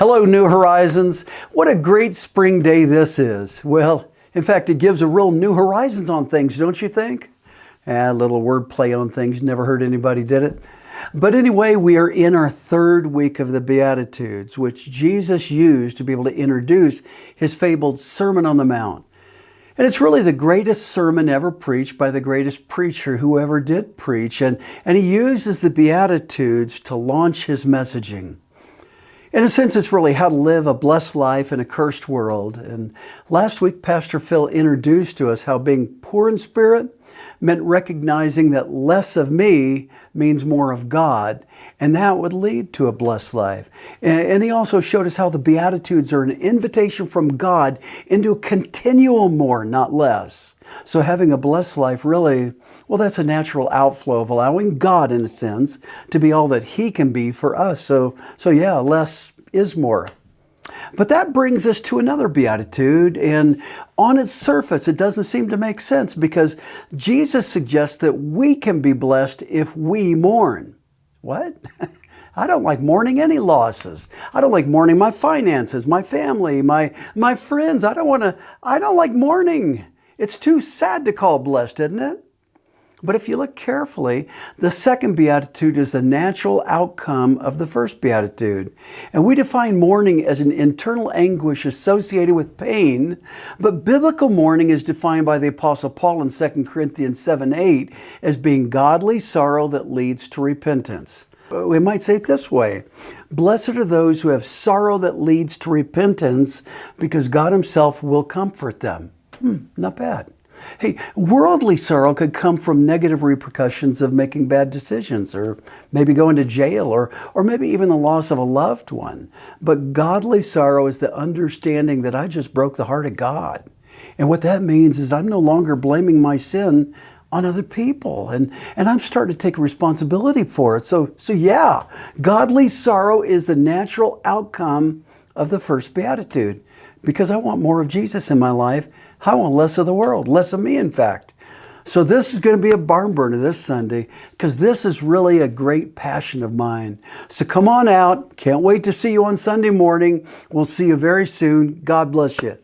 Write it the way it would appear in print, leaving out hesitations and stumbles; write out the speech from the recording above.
Hello, New Horizons. What a great spring day this is. Well, in fact, it gives a real new horizons on things, don't you think? A little wordplay on things. Never heard anybody did it. But anyway, we are in our third week of the Beatitudes, which Jesus used to be able to introduce his fabled Sermon on the Mount. And it's really the greatest sermon ever preached by the greatest preacher who ever did preach. And he uses the Beatitudes to launch his messaging. In a sense, it's really how to live a blessed life in a cursed world. And last week, Pastor Phil introduced to us how being poor in spirit meant recognizing that less of me means more of God, and that would lead to a blessed life. And he also showed us how the Beatitudes are an invitation from God into a continual more, not less. So having a blessed life really, well, that's a natural outflow of allowing God, in a sense, to be all that he can be for us. So yeah, less is more. But that brings us to another beatitude, and on its surface, it doesn't seem to make sense because Jesus suggests that we can be blessed if we mourn. What? I don't like mourning any losses. I don't like mourning my finances, my family, my friends. I don't like mourning. It's too sad to call blessed, isn't it? But if you look carefully, the second beatitude is the natural outcome of the first beatitude. And we define mourning as an internal anguish associated with pain, but biblical mourning is defined by the Apostle Paul in 2 Corinthians 7:8 as being godly sorrow that leads to repentance. We might say it this way: blessed are those who have sorrow that leads to repentance, because God himself will comfort them. Not bad. Hey, worldly sorrow could come from negative repercussions of making bad decisions, or maybe going to jail, or maybe even the loss of a loved one. But godly sorrow is the understanding that I just broke the heart of God. And what that means is I'm no longer blaming my sin on other people, and I'm starting to take responsibility for it. So yeah, godly sorrow is the natural outcome of the first beatitude, because I want more of Jesus in my life. I want less of the world, less of me, in fact. So this is going to be a barn burner this Sunday, because this is really a great passion of mine. So come on out. Can't wait to see you on Sunday morning. We'll see you very soon. God bless you.